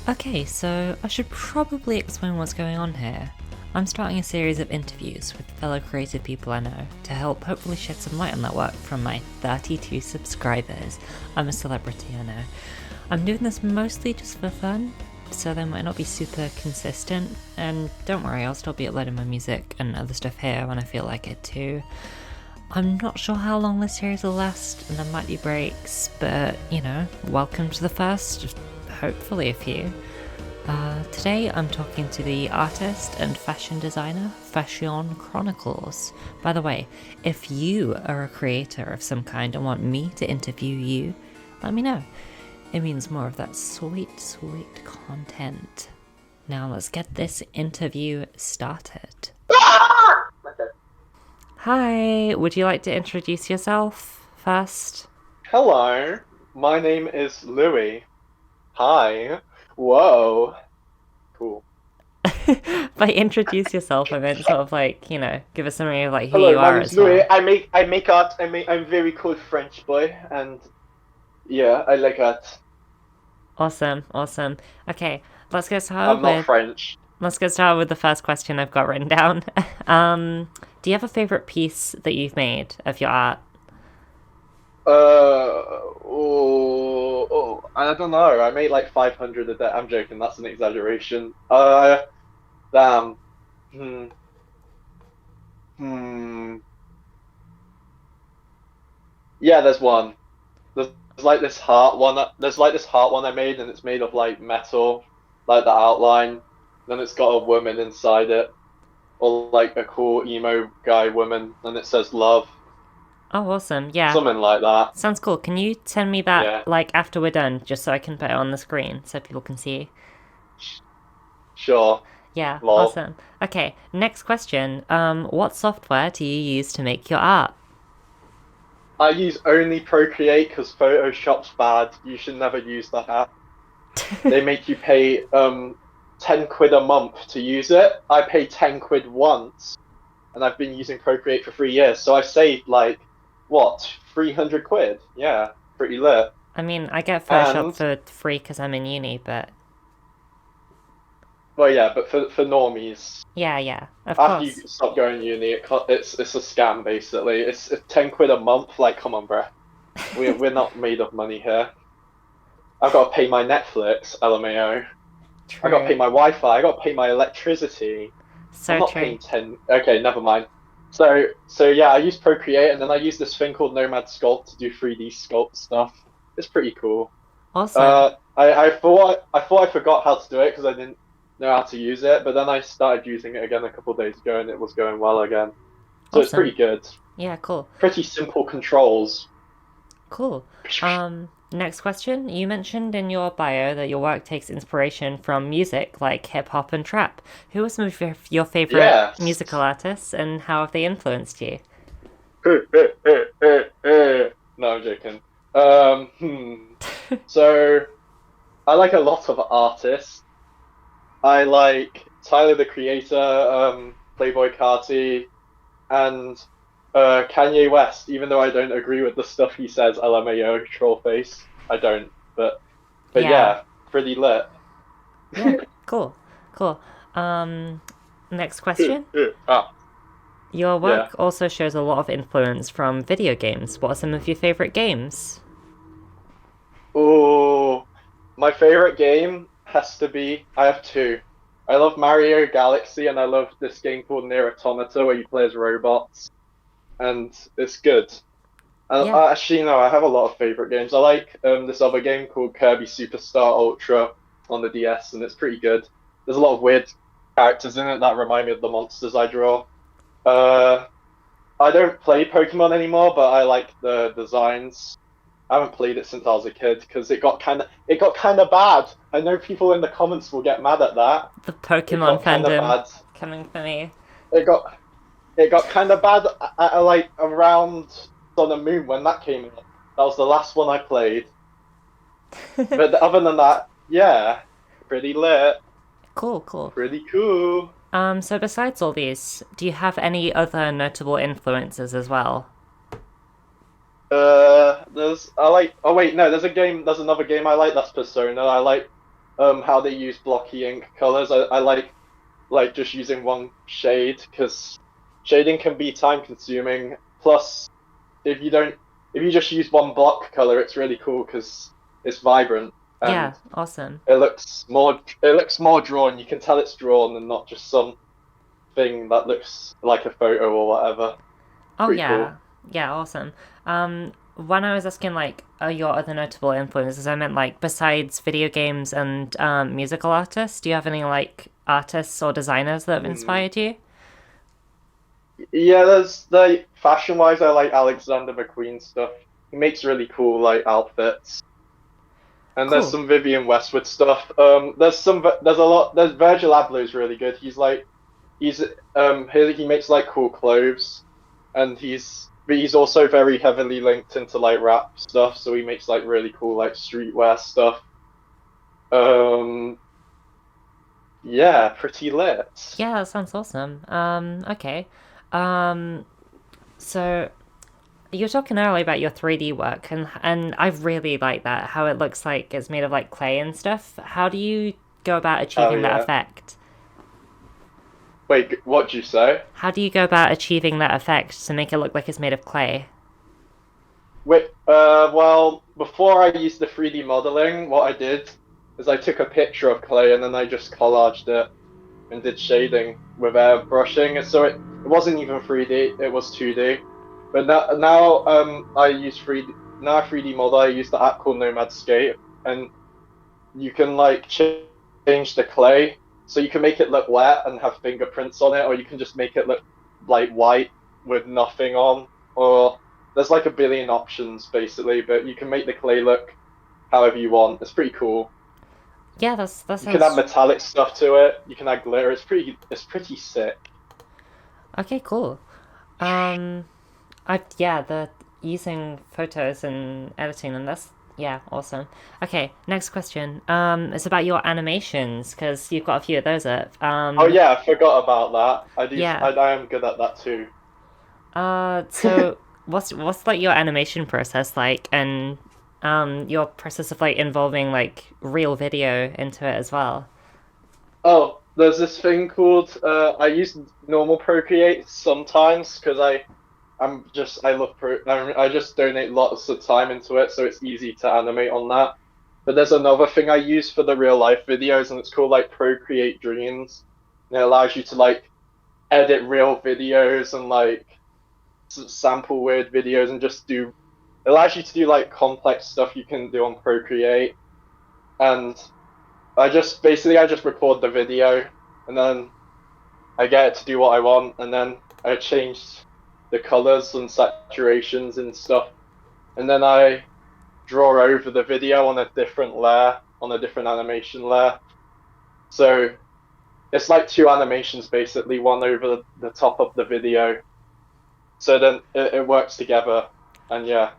Okay, so I should probably explain what's going on here. I'm starting a series of interviews with fellow creative people I know to help hopefully shed some light on their work from my 32 subscribers. I'm a celebrity, I know. I'm doing this mostly just for fun, so they might not be super consistent, and don't worry, I'll still be uploading my music and other stuff here when I feel like it too. I'm not sure how long this series will last, and there might be breaks, but, welcome to the first, hopefully a few. Today I'm talking to the artist and fashion designer Fashion Chronicles. By the way, if you are a creator of some kind and want me to interview you, let me know. It means more of that sweet, sweet content. Now let's get this interview started. Hi, would you like to introduce yourself first? Hello, my name is Louis. Hi. Whoa. Cool. By introduce yourself, I meant sort of like, give us summary of like who you Hello, my are name's as Louis. well. I make art. I'm very cool French boy, and yeah, I like art. Awesome, awesome. Okay, let's get started I'm not with French. the first question I've got written down. Do you have a favorite piece that you've made of your art? I don't know. I made like 500 a day. I'm joking. That's an exaggeration. Damn. Hmm. Hmm. Yeah, there's one. There's like this heart one. There's like this heart one I made, and it's made of like metal, like the outline. Then it's got a woman inside it, or like a cool emo guy woman, and it says love, Oh, awesome. Yeah, something like that. sounds cool. Can you send me that Yeah, like after we're done, just so I can put it on the screen so people can see? sure. Yeah, Lol. awesome. Okay, next question. What software do you use to make your art? I use only Procreate because Photoshop's bad. You should never use that app. They make you pay 10 quid a month to use it. I pay 10 quid once, and I've been using Procreate for 3 years, so I've saved like what 300 quid. Yeah, pretty lit. I mean, I get Photoshop And for free because I'm in uni, but well, yeah, but for normies, yeah, yeah, of after you course. stop going to uni, it's a scam basically. It's 10 quid a month. Like, come on, bruh. We're not made of money here. I've got to pay my Netflix, LMAO. I got to True. pay my Wi-Fi. I got to pay my electricity. I'm So not true. paying 10. Okay, never mind. So yeah, I use Procreate, and then I use this thing called Nomad Sculpt to do 3D sculpt stuff. It's pretty cool. Awesome. I thought I forgot how to do it because I didn't know how to use it, but then I started using it again a couple of days ago, and it was going well again. So it's Awesome. pretty good. Yeah, cool. Pretty simple controls. Cool. Next question. You mentioned in your bio that your work takes inspiration from music like hip hop and trap. Who are some of your favorite Yes. musical artists and how have they influenced you? No, I'm joking. So I like a lot of artists. I like Tyler the Creator, Playboy Carti, and Kanye West. Even though I don't agree with the stuff he says, LMAO, troll face. I don't. But Yeah. yeah, pretty lit. Yeah. Cool. Cool. Next question. Ah, Your yeah. work also shows a lot of influence from video games. What are some of your favorite games? Oh, my favorite game has to be. I have two. I love Mario Galaxy, and I love this game called Nier Automata, where you play as robots, and it's good. Yeah. Actually, no, I have a lot of favorite games. I like this other game called Kirby Superstar Ultra on the DS, and it's pretty good. There's a lot of weird characters in it that remind me of the monsters I draw. Uh, I don't play Pokemon anymore, but I like the designs. I haven't played it since I was a kid because it got kind of bad. I know people in the comments will get mad at that. The It Pokemon got kind of fandom bad. coming for me. It got it got kind of bad like around Sun and Moon when that came out. That was the last one I played. But other than that, yeah, pretty lit, Cool, cool. pretty cool. So besides all these, do you have any other notable influences as well? There's I like. Oh wait, no, there's another game I like. That's Persona. I like. how they use blocky ink colors. I like just using one shade because shading can be time consuming. Plus, if you don't if you just use one block color, it's really cool because it's vibrant Yeah, and awesome. it looks more drawn. You can tell it's drawn and not just some thing that looks like a photo or whatever. Oh Pretty cool. yeah, yeah, awesome. When I was asking like your other notable influences, I meant like besides video games and musical artists, do you have any like artists or designers that have Hmm. inspired you? Yeah, there's like fashion wise, I like Alexander McQueen stuff. He makes really cool like outfits. And there's Cool. some Vivian Westwood stuff. There's a lot. There's Virgil Abloh's really good. He makes like cool clothes, and he's also very heavily linked into like rap stuff. So he makes like really cool like streetwear stuff. Um, yeah, pretty lit. Yeah, that sounds awesome. Okay. Um, so you were talking earlier about your 3D work, and I really like that, how it looks like it's made of like clay and stuff. How do you go about Oh achieving that yeah. effect? Wait, what'd you say? How do you go about achieving that effect to make it look like it's made of clay? Well, before I used the 3D modeling, what I did is I took a picture of clay and then I just collaged it and did shading with airbrushing. So it wasn't even 3D, it was 2D. But now I use 3D now I 3D model. I use the app called Nomadscape, and you can like change the clay, so you can make it look wet and have fingerprints on it, or you can just make it look like white with nothing on, or there's like a billion options basically, but you can make the clay look however you want. It's pretty cool. Yeah, that You can add sounds metallic stuff to it. You can add glitter. It's pretty sick. okay. Cool. Um, I yeah, the using photos and editing them. That's yeah, awesome. Okay, next question. It's about your animations because you've got a few of those up. Oh yeah, I forgot about that. I do. Yeah. I am good at that too. So what's like your animation process like, and your process of like involving like real video into it as well? Oh, there's this thing called I use normal Procreate sometimes because I love I just donate lots of time into it, so it's easy to animate on that. But there's another thing I use for the real life videos, and it's called like Procreate Dreams. And it allows you to like edit real videos and like sample weird videos and just do. It allows you to do like complex stuff you can do on Procreate, and I just record the video, and then I get it to do what I want, and then I change the colors and saturations and stuff, and then I draw over the video on a different layer, on a different animation layer. So it's like two animations basically, one over the top of the video. So then it works together, and yeah.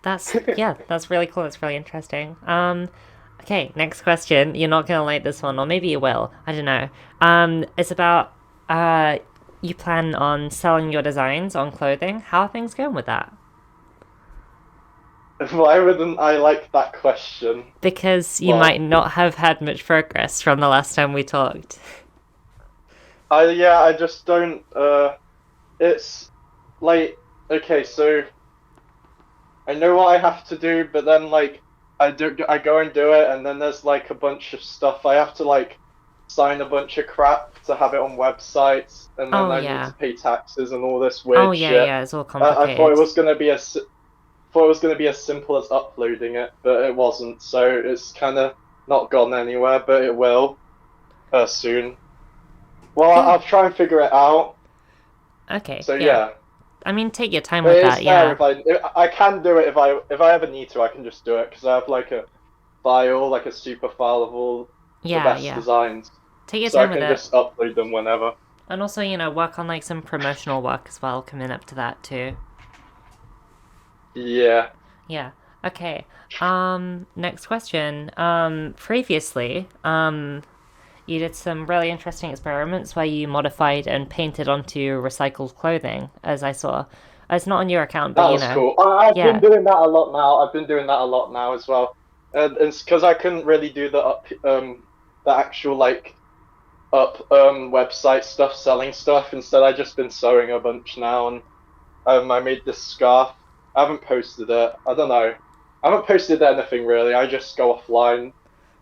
That's yeah, that's really cool. That's really interesting. Okay, next question. You're not gonna like this one, or maybe you will. I don't know. It's about uh, you plan on selling your designs on clothing. How are things going with that? Why wouldn't I like that question? Because you might Well, not have had much progress from the last time we talked. I just don't. It's like okay, so I know what I have to do, but then like I go and do it, and then there's like a bunch of stuff I have to like sign a bunch of crap to have it on websites, and then Oh I need yeah. to pay taxes and all this Oh weird yeah, shit. yeah. It's all I thought it complicated. was gonna be thought it was gonna be as simple as uploading it, but it wasn't. So it's kind of not gone anywhere, but it will soon. Well, Yeah. I'll try and figure it out. Okay. So Yeah. yeah. I mean, take your time But with it that. is there Yeah. if I can do it if I ever need to I can just do it because I have like a file like a super file of all the Yeah. best Yeah. designs, Take your so I time with can it. just upload them whenever. And also, work on like some promotional work as well coming up to that too. Yeah. Yeah. Okay. Next question. Previously, you did some really interesting experiments where you modified and painted onto recycled clothing, as I saw. It's not on your account, but That was cool. I've been yeah. doing that a lot now. I've been doing that a lot now as well. and it's because I couldn't really do the actual like up website stuff, selling stuff. Instead, I just been sewing a bunch now, and I made this scarf. I haven't posted it. I don't know. I haven't posted anything really. I just go offline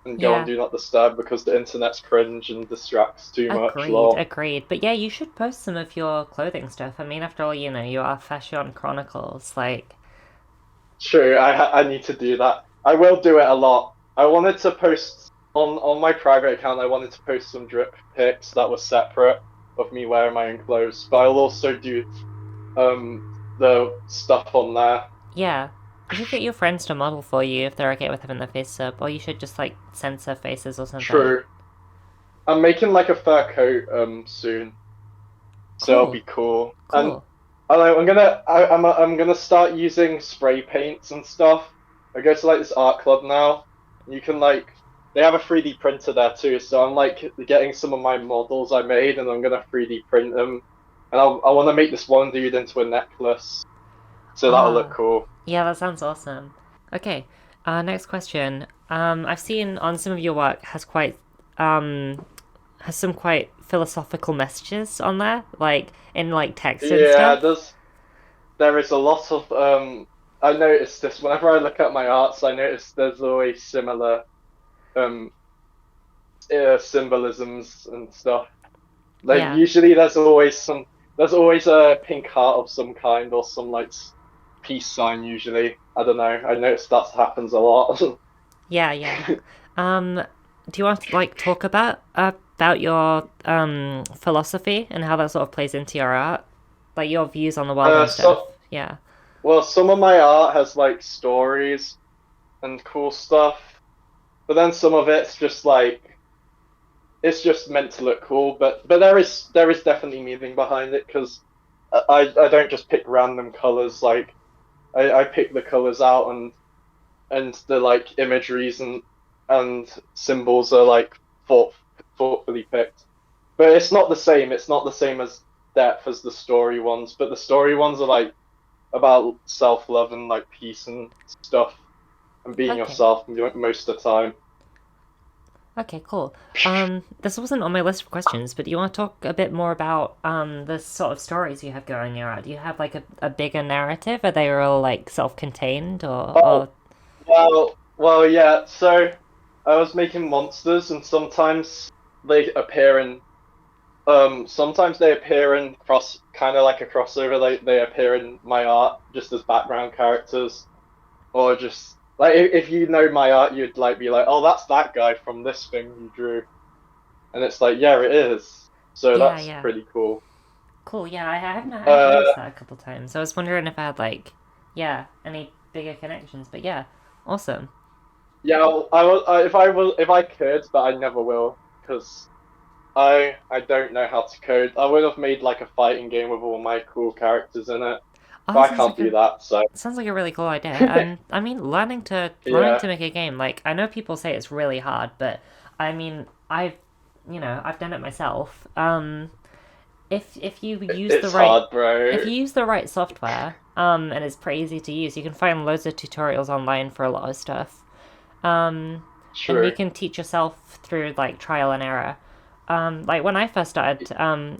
and go on Yeah, Do Not Disturb because the internet's cringe and distracts too much. agreed, Lol. agreed. But yeah, you should post some of your clothing stuff. I mean, after all, you are Fashion Chronicles. Like, True, I need to do that. I will do it a lot. I wanted to post on my private account. I wanted to post some drip pics that were separate of me wearing my own clothes, but I'll also do the stuff on there. yeah. You should get your friends to model for you if they're okay with having their face up, or you should just like censor faces or something. True. I'm making like a fur coat soon, so it'll Cool, be cool. And cool. I'm gonna start using spray paints and stuff. I go to like this art club now. You can like they have a 3D printer there too, so I'm like getting some of my models I made and I'm gonna 3D print them. And I want to make this one dude into a necklace, so that'll look Ah, cool. yeah, that sounds awesome. Okay, next question. I've seen on some of your work um has some quite philosophical messages on there, like in like text and Yeah, stuff. there is a lot of I noticed this whenever I look at my arts. I notice there's always similar um symbolisms and stuff. Like Yeah, usually there's always a pink heart of some kind or some like peace sign usually. I don't know. I noticed that happens a lot. yeah, yeah. Um, do you want to like talk about your philosophy and how that sort of plays into your art, like your views on the world and stuff? So Yeah, well, some of my art has like stories and cool stuff, but then some of it's just like it's just meant to look cool. But there is definitely meaning behind it because I don't just pick random colors. Like I pick the colors out and the like imageries and symbols are like thought, thoughtfully picked. But it's not the same. It's not the same as depth as the story ones. But the story ones are like about self love and like peace and stuff and being okay. yourself most of the time. Okay, cool. This wasn't on my list of questions, but do you want to talk a bit more about the sort of stories you have going on? Do you have like a bigger narrative? Are they all like self-contained Oh or yeah. So I was making monsters, and they appear in sometimes they appear in cross kind of like a crossover. They appear in my art just as background characters, or just like if you know my art, you'd like be like, oh, that's that guy from this thing you drew, and it's like, yeah, it is. So yeah, that's yeah. pretty cool. Cool. Yeah, I've noticed Uh, that a couple times. I was wondering if I had like yeah, any bigger connections, but yeah. Awesome. yeah, if I could, but I never will because I don't know how to code. I would have made like a fighting game with all my cool characters in it, Oh, but I can't do that. So sounds like a really cool idea. And I mean, learning yeah, to make a game, like I know people say it's really hard, but I mean, I've done it myself. If you use the it's right hard, bro. if you use the right software, and it's pretty easy to use, you can find loads of tutorials online for a lot of stuff. And you True. can teach yourself through like trial and error. Like when I first started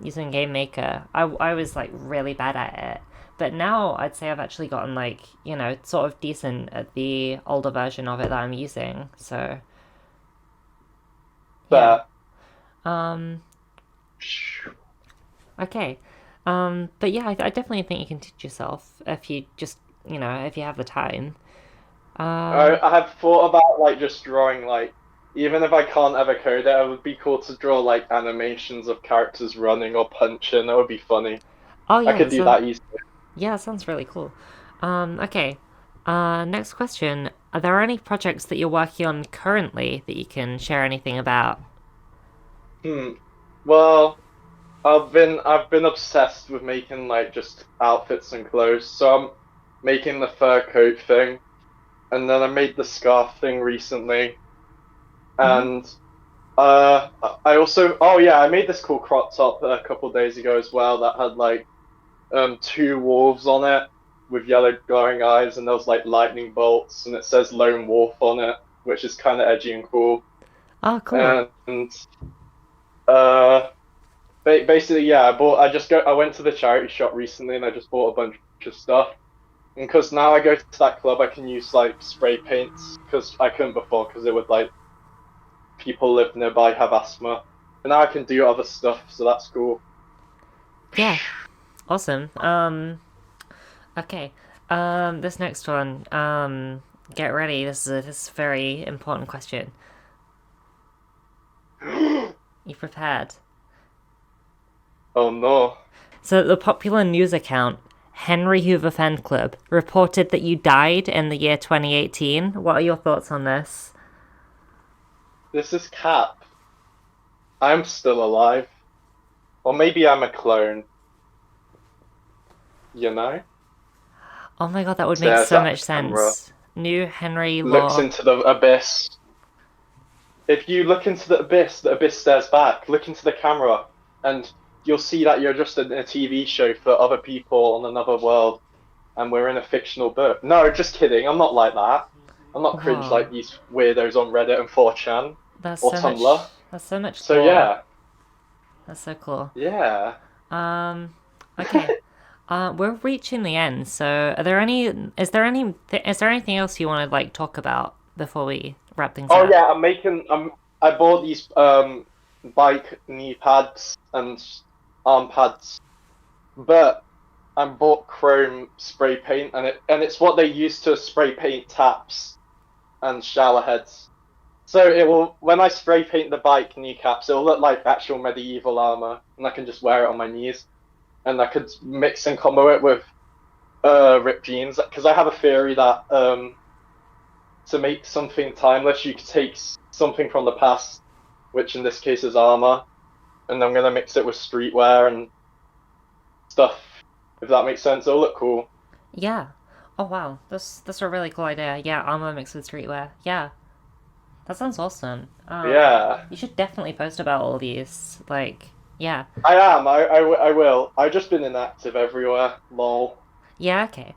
using Game Maker, I was like really bad at it. But now I'd say I've actually gotten like, sort of decent at the older version of it that I'm using. So, yeah. Fair. Um, okay. But yeah, I definitely think you can teach yourself if you just, if you have the time. Uh, I have thought about like just drawing like even if I can't ever code it, it would be cool to draw like animations of characters running or punching. That would be funny. oh I yeah, could do that easily. that sounds really cool. Okay. Next question. Are there any projects that you're working on currently that you can share anything about? Hmm. Well, I've been obsessed with making like just outfits and clothes. So I'm making the fur coat thing, and then I made the scarf thing recently, Mm-hmm. and I also oh yeah, I made this cool crop top a couple days ago as well that had like two wolves on it with yellow glowing eyes, and there was like lightning bolts, and it says lone wolf on it. which is kind of edgy and cool. Oh, cool. And uh, basically, yeah, I went to the charity shop recently and I just bought a bunch of stuff. And because now I go to that club, I can use like spray paints because I couldn't before because it would like people live nearby have asthma. And now I can do other stuff, so that's cool. Yeah, awesome. Okay. This next one. Get ready. This is a very important question. You prepared? Oh no. So the popular news account Henry Hoover Fan Club reported that you died in the year 2018. What are your thoughts on this? This is Cap. I'm still alive. Or maybe I'm a clone. You know? Oh my god, that would make There's so that much camera. sense. New Henry Looks Law. into the abyss. If you look into the abyss stares back. Look into the camera, and you'll see that you're just in a TV show for other people on another world, and we're in a fictional book. No, just kidding. I'm not like that. I'm not cringe Whoa, like these weirdos on Reddit and 4chan that's or so much. Tumblr. That's so much So lore. yeah, That's so cool. yeah. Um, okay. We're reaching the end. So, are there any? Is there anything else you want to like talk about before we wrap things Oh up? yeah, I'm making. I bought these bike knee pads and arm pads, but I bought chrome spray paint, and it's what they use to spray paint taps and shower heads. So it will when I spray paint the bike kneecaps, it'll look like actual medieval armor, and I can just wear it on my knees, and I could mix and combo it with ripped jeans because I have a theory that to make something timeless, you could take something from the past, which in this case is armor, and I'm gonna mix it with streetwear and stuff. If that makes sense, it'll look cool. Yeah. Oh wow, that's a really cool idea. Yeah, armor mixed with streetwear. Yeah, that sounds awesome. Yeah, You should definitely post about all these. Like, yeah, I am. I will. I've just been inactive everywhere. Lol. yeah. Okay.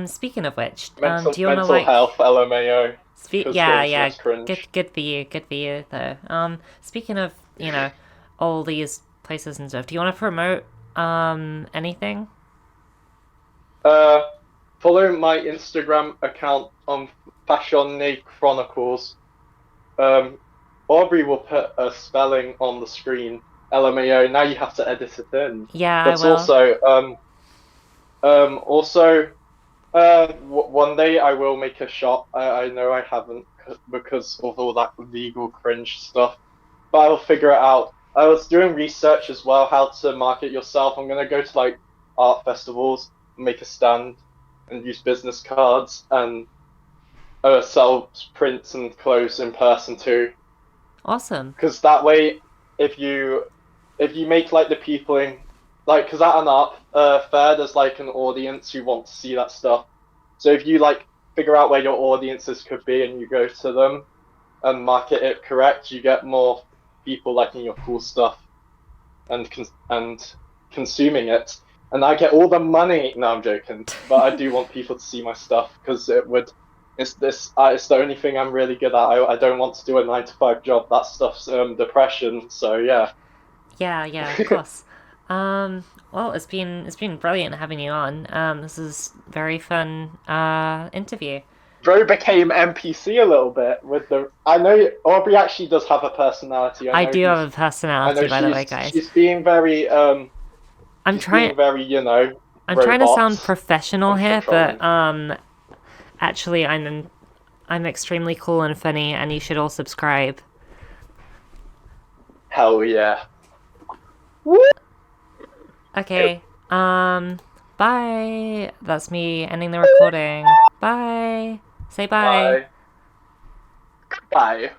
Speaking of which, Mental do you wanna mental like health. LMAO. Because Yeah, cringe. yeah. That's cringe. Good for you. Good for you, though. Speaking of, all these places and stuff, do you want to promote anything? Uh, follow my Instagram account on Fashion Chronicles. Um, Aubrey will put a spelling on the screen. LMAO. Now you have to edit it in. Yeah, I That's will. also one day I will make a shop. I know I haven't because of all that legal cringe stuff, but I'll figure it out. I was doing research as well how to market yourself. I'm gonna go to like art festivals, make a stand, and use business cards and sell prints and clothes in person too. Awesome. Because that way, if you if you make like the people in like because at an art fair there's like an audience who want to see that stuff. So if you like figure out where your audiences could be and you go to them and market it correct, you get more people liking your cool stuff and consuming it. And I get all the money. No, I'm joking. But I do want people to see my stuff because it would. It's the only thing I'm really good at. I don't want to do a 9 to 5 job. That stuff's depression. So yeah. Yeah, yeah, of course. Well, it's been brilliant having you on. This is very fun interview. Bro became NPC a little bit with the. I know Aubrey actually does have a personality. I do have a I know personality, by the way, guys. she's being very I'm she's being trying. very I'm trying to sound robots professional and here, controlling. but actually, I'm extremely cool and funny, and you should all subscribe. Hell yeah. Woo! Okay. Bye. That's me ending the recording. Bye. Say bye. Bye. Bye.